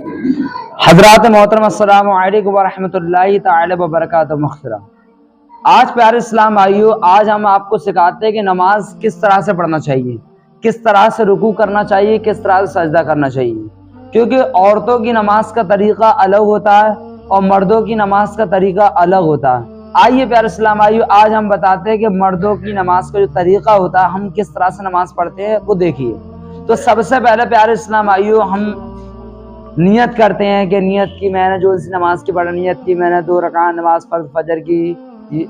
हज़रात मोहतरम अस्सलामु अलैकुम वरहमतुल्लाहि तआला वबरकातुहू मुहतरम। आज प्यारे इस्लाम भाइयों, आज हम आपको सिखाते हैं कि नमाज किस तरह से पढ़ना चाहिए, किस तरह से रुकू करना चाहिए, किस तरह से सजदा करना चाहिए। क्योंकि औरतों की नमाज का तरीका अलग होता है और मर्दों की नमाज का तरीका अलग होता है। आइए प्यारे इस्लाम भाइयों, आज हम बताते हैं कि मर्दों की नमाज का जो तरीका होता है, हम किस तरह से नमाज पढ़ते हैं वो देखिए। तो सबसे पहले प्यारे इस्लाम भाइयों, हम नियत करते हैं कि नियत की मैंने जो इस नमाज की पढ़ा, नियत की मैंने 2 रकात नमाज फजर की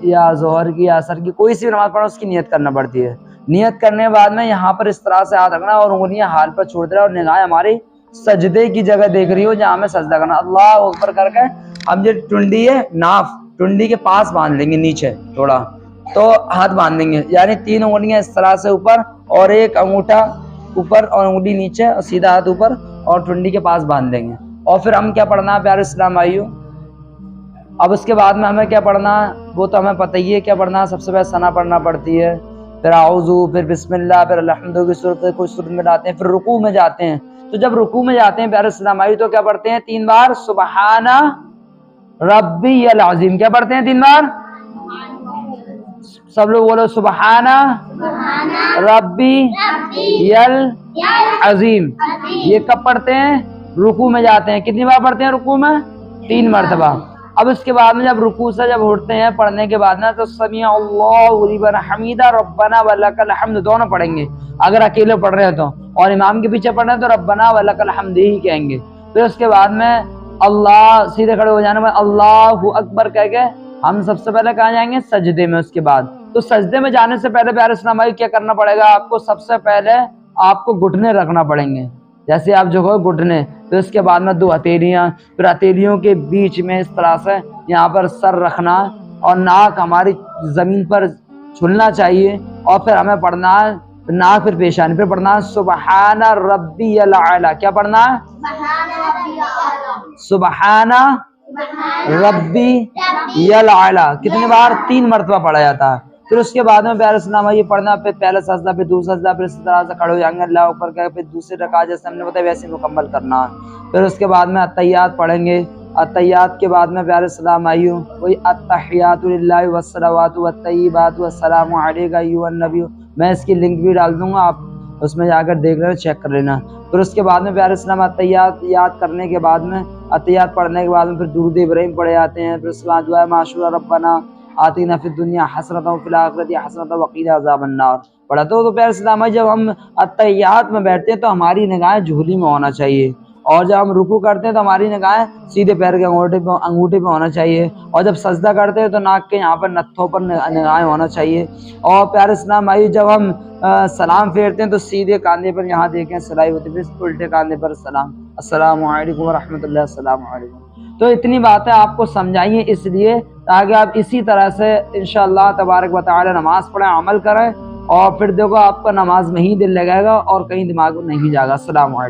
या जोहर की या असर की, कोई सी भी नमाज पढ़ा उसकी नियत करना पड़ती है। नियत करने के बाद में यहाँ पर इस तरह से हाथ रखना और उंगलियां हाल पर छोड़ देना और निगाहें हमारी सजदे की जगह देख रही हो जहाँ हमें सजदा करना। अल्लाह ऊपर करके हम जो टुंडी है नाफ टुंडी के पास बांध लेंगे, नीचे थोड़ा तो हाथ बांध देंगे, यानी 3 उंगलियां इस तरह से ऊपर और एक अंगूठा ऊपर और उंगली नीचे और सीधा हाथ ऊपर और टुंडी के पास बांध देंगे। और फिर हम क्या पढ़ना है प्यारे इस्लाम भाइयों, अब उसके बाद में हमें क्या पढ़ना है वो तो हमें पता ही है क्या पढ़ना है। सबसे पहले सना पढ़ना पड़ती है, फिर आउज़ू, फिर बिस्मिल्लाह, फिर अल्हम्दु की सूरत कुछ सूरत में जाते हैं, फिर रुकू में जाते हैं। तो जब रुकू में जाते हैं प्यारे इस्लाम भाइयों तो क्या पढ़ते हैं 3 बार सुबहाना रब्बियल अज़ीम। क्या पढ़ते हैं 3 बार? सब लोग बोलो सुबहाना रब्बियल अज़ीम। ये कब पढ़ते हैं? रुकू में जाते हैं। कितनी बार पढ़ते हैं रुकू में? 3 मरतबा। अब इसके बाद में जब रुकू से जब उठते हैं पढ़ने के बाद ना तो समी अल्लाहु लिमन हमीदा रब्बना वलकल हम्द दोनों पढ़ेंगे अगर अकेले पढ़ रहे हो तो, और इमाम के पीछे पढ़ रहे हैं तो रब्बना वलकल हम्द ही कहेंगे। फिर उसके बाद में अल्लाह, सीधे खड़े हो जाने में अल्लाहु अकबर कह के हम सबसे पहले कहाँ जाएंगे? सजदे में। उसके बाद तो सजदे में जाने से पहले प्यारे इस्लाम भाई क्या करना पड़ेगा आपको? सबसे पहले आपको घुटने रखना पड़ेंगे, जैसे आप जो हो घुटने। फिर उसके बाद में 2 हथेलियां, फिर हथेलियों के बीच में इस तरह से यहाँ पर सर रखना और नाक हमारी जमीन पर छूलना चाहिए। और फिर हमें पढ़ना है नाक फिर पेशानी, फिर पढ़ना है सुबहाना रब्बियल आला। क्या पढ़ना है? सुबहाना रब्बियल आला। कितनी बार? 3 मरतबा पढ़ा जाता है। फिर उसके बाद में प्यारे इस्लाम ये पढ़ना, फिर पहले सजदा, फिर दूसरा सजदा, फिर इस तरह से खड़े हो जाएंगे अल्लाह ऊपर का, फिर दूसरी रकात जैसे हमने बताया वैसे मुकम्मल करना है। फिर उसके बाद में अत्तहियात पढ़ेंगे। अत्तहियात के बाद में प्यारे इस्लाम आइयो वही अत्तहियातु लिल्लाहि वस्सलावातु वत्तय्यिबातु वस्सलामु अलैका अय्युहन नबी। मैं इसकी लिंक भी डाल दूंगा, आप उसमें जाकर देख लेना, चेक कर लेना। फिर उसके बाद में प्यारे इस्लाम अत्तहियात याद करने के बाद में, अत्तहियात पढ़ने के बाद में फिर दुरूद इब्राहीम पढ़े जाते हैं। फिर उसके बाद दुआ माशूरा रब्बना आतिना फिद दुनिया हसरतन फिल आखिरति हसरतन वक़ीना अज़ाबन्नार पढ़ा। तो प्यारे इस्लाम जब हम अत्तहियात में बैठते हैं तो हमारी निगाहें झोली में होना चाहिए, और जब हम रुकू करते हैं तो हमारी निगाहें सीधे पैर के अंगूठे पे होना चाहिए, और जब सजदा करते हैं तो नाक के यहाँ पर नत्थों पर निगाहें होना चाहिए। और प्यारे इस्लाम भाई जब हम सलाम फेरते हैं तो सीधे कांधे पर यहाँ देखें सलाई होती है, उल्टे कांधे पर सलाम, अस्सलामु अलैकुम वरहमतुल्लाहि अस्सलामु अलैकुम। तो इतनी बातें आपको समझाइए इसलिए ताकि आप इसी तरह से इंशाअल्लाह तबारक व तआला नमाज पढ़ें, अमल करें, और फिर देखो आपका नमाज में ही दिल लगेगा और कहीं दिमाग में नहीं जाएगा। अस्सलामु अलैकुम।